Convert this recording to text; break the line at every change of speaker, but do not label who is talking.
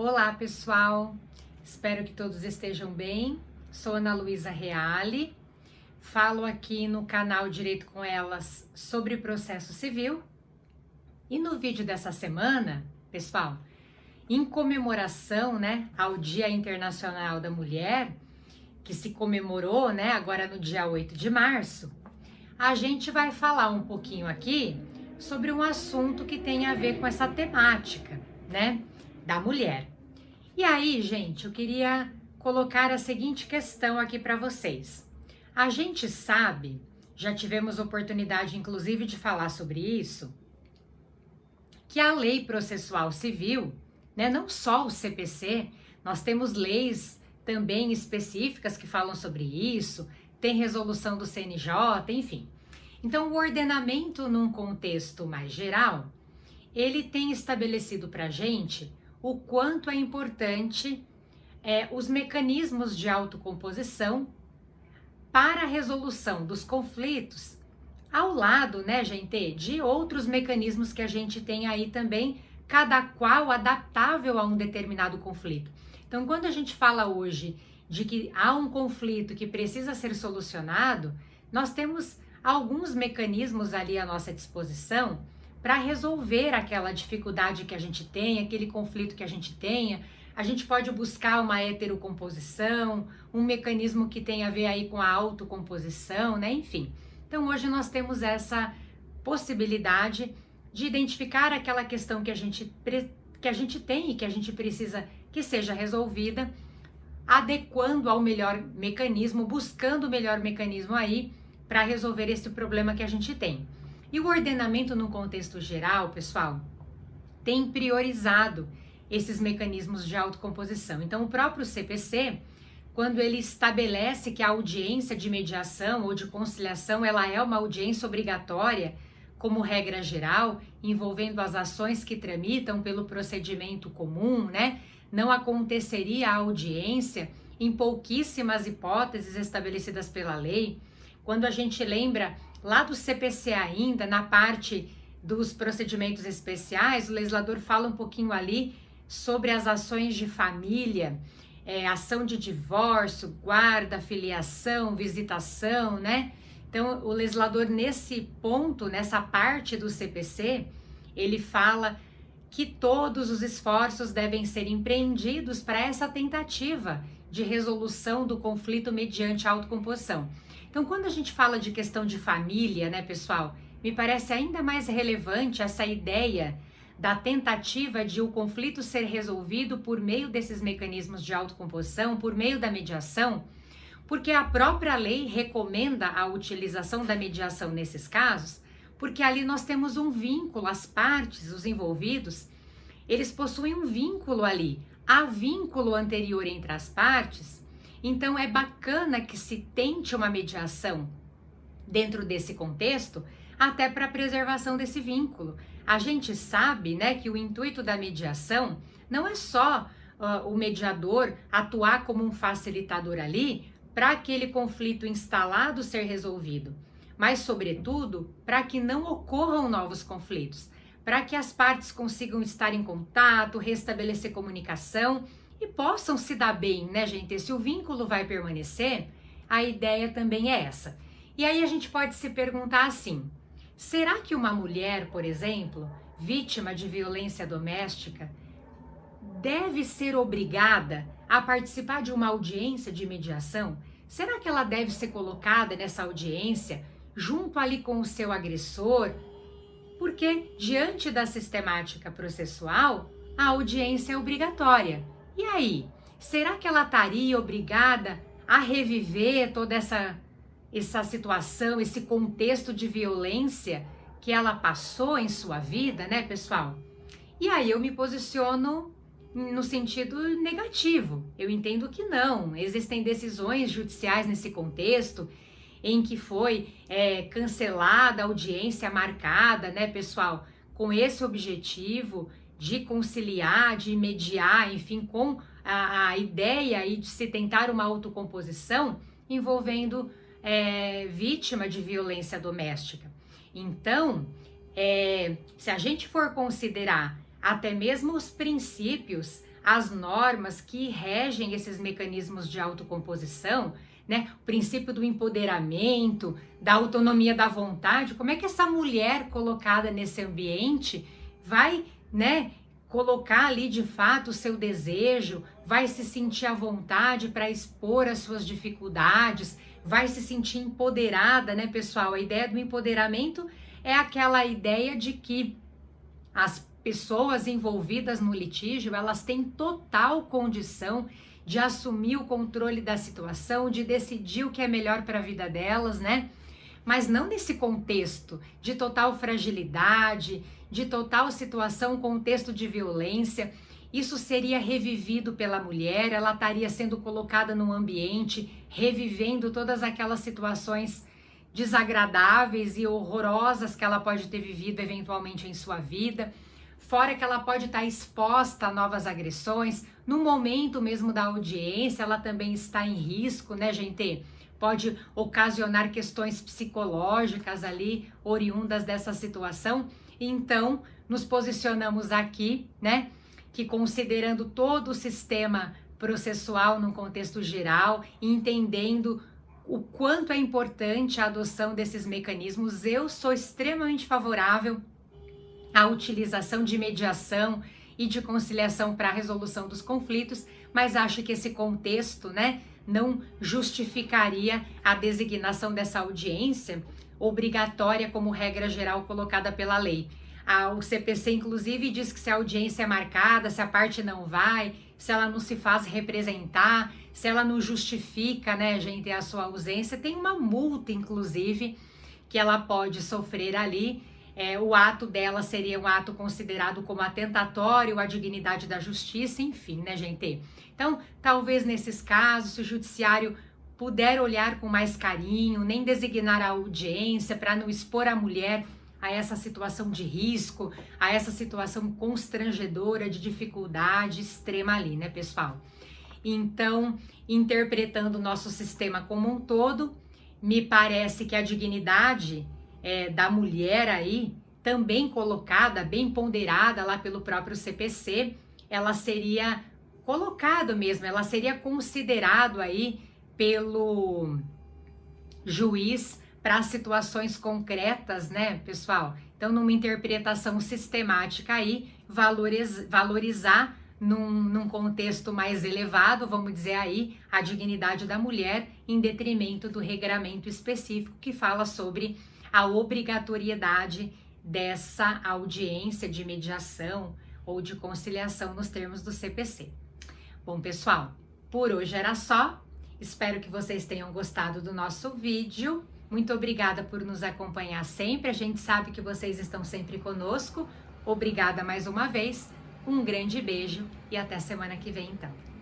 Olá, pessoal! Espero que todos estejam bem. Sou Ana Luísa Reale, falo aqui no canal Direito com Elas sobre processo civil. E no vídeo dessa semana, pessoal, em comemoração, ao Dia Internacional da Mulher, que se comemorou, agora no dia 8 de março, a gente vai falar um pouquinho aqui sobre um assunto que tem a ver com essa temática, da mulher. E aí, gente, eu queria colocar a seguinte questão aqui para vocês. A gente sabe, já tivemos oportunidade inclusive de falar sobre isso, que a Lei Processual Civil, não só o CPC, nós temos leis também específicas que falam sobre isso, tem resolução do CNJ, enfim. Então, o ordenamento num contexto mais geral, ele tem estabelecido para a gente o quanto é importante os mecanismos de autocomposição para a resolução dos conflitos, ao lado, gente, de outros mecanismos que a gente tem aí também, cada qual adaptável a um determinado conflito. Então, quando a gente fala hoje de que há um conflito que precisa ser solucionado, nós temos alguns mecanismos ali à nossa disposição para resolver aquela dificuldade que a gente tem, aquele conflito que a gente tenha. A gente pode buscar uma heterocomposição, um mecanismo que tem a ver aí com a autocomposição, enfim. Então, hoje nós temos essa possibilidade de identificar aquela questão que a gente tem e que a gente precisa que seja resolvida, adequando ao melhor mecanismo, buscando o melhor mecanismo aí para resolver esse problema que a gente tem. E o ordenamento no contexto geral, pessoal, tem priorizado esses mecanismos de autocomposição. Então, o próprio CPC, quando ele estabelece que a audiência de mediação ou de conciliação, ela é uma audiência obrigatória, como regra geral, envolvendo as ações que tramitam pelo procedimento comum, não aconteceria a audiência em pouquíssimas hipóteses estabelecidas pela lei. Quando a gente lembra lá do CPC ainda, na parte dos procedimentos especiais, o legislador fala um pouquinho ali sobre as ações de família, ação de divórcio, guarda, filiação, visitação, Então, o legislador nesse ponto, nessa parte do CPC, ele fala que todos os esforços devem ser empreendidos para essa tentativa de resolução do conflito mediante autocomposição. Então, quando a gente fala de questão de família, pessoal, me parece ainda mais relevante essa ideia da tentativa de o conflito ser resolvido por meio desses mecanismos de autocomposição, por meio da mediação, porque a própria lei recomenda a utilização da mediação nesses casos, porque ali nós temos um vínculo, as partes, os envolvidos, eles possuem um vínculo ali, há vínculo anterior entre as partes. Então, é bacana que se tente uma mediação dentro desse contexto, até para a preservação desse vínculo. A gente sabe, que o intuito da mediação não é só o mediador atuar como um facilitador ali para aquele conflito instalado ser resolvido, mas, sobretudo, para que não ocorram novos conflitos, para que as partes consigam estar em contato, restabelecer comunicação e possam se dar bem, gente? Se o vínculo vai permanecer, a ideia também é essa. E aí a gente pode se perguntar assim, será que uma mulher, por exemplo, vítima de violência doméstica, deve ser obrigada a participar de uma audiência de mediação? Será que ela deve ser colocada nessa audiência junto ali com o seu agressor? Porque diante da sistemática processual, a audiência é obrigatória. E aí, será que ela estaria obrigada a reviver toda essa situação, esse contexto de violência que ela passou em sua vida, pessoal? E aí eu me posiciono no sentido negativo. Eu entendo que não. Existem decisões judiciais nesse contexto em que foi cancelada a audiência marcada, pessoal, com esse objetivo de conciliar, de mediar, enfim, com a ideia aí de se tentar uma autocomposição envolvendo vítima de violência doméstica. Então, se a gente for considerar até mesmo os princípios as normas que regem esses mecanismos de autocomposição, né? O princípio do empoderamento, da autonomia da vontade. Como é que essa mulher colocada nesse ambiente vai, né, colocar ali de fato o seu desejo, vai se sentir à vontade para expor as suas dificuldades, vai se sentir empoderada, né, pessoal? A ideia do empoderamento é aquela ideia de que as pessoas envolvidas no litígio, elas têm total condição de assumir o controle da situação, de decidir o que é melhor para a vida delas, né? Mas não nesse contexto de total fragilidade, de total situação, contexto de violência. Isso seria revivido pela mulher, ela estaria sendo colocada num ambiente, revivendo todas aquelas situações desagradáveis e horrorosas que ela pode ter vivido eventualmente em sua vida. Fora que ela pode estar exposta a novas agressões. No momento mesmo da audiência, ela também está em risco, né, gente? Pode ocasionar questões psicológicas ali, oriundas dessa situação. Então, nos posicionamos aqui, né, que considerando todo o sistema processual num contexto geral, entendendo o quanto é importante a adoção desses mecanismos, eu sou extremamente favorável à utilização de mediação e de conciliação para a resolução dos conflitos, mas acho que esse contexto, né, não justificaria a designação dessa audiência obrigatória como regra geral colocada pela lei. O CPC, inclusive, diz que se a audiência é marcada, se a parte não vai, se ela não se faz representar, se ela não justifica, né, gente, a sua ausência, tem uma multa, inclusive, que ela pode sofrer ali. O ato dela seria um ato considerado como atentatório à dignidade da justiça, enfim, né, gente? Então, talvez nesses casos, se o judiciário puder olhar com mais carinho, nem designar a audiência para não expor a mulher a essa situação de risco, a essa situação constrangedora, de dificuldade extrema ali, né, pessoal? Então, interpretando o nosso sistema como um todo, me parece que a dignidade da mulher aí, também colocada, bem ponderada lá pelo próprio CPC, ela seria colocado mesmo, ela seria considerado aí pelo juiz para situações concretas, né, pessoal? Então, numa interpretação sistemática aí, valorizar num contexto mais elevado, vamos dizer aí, a dignidade da mulher em detrimento do regramento específico que fala sobre a obrigatoriedade dessa audiência de mediação ou de conciliação nos termos do CPC. Bom, pessoal, por hoje era só. Espero que vocês tenham gostado do nosso vídeo. Muito obrigada por nos acompanhar sempre. A gente sabe que vocês estão sempre conosco. Obrigada mais uma vez. Um grande beijo e até semana que vem, então.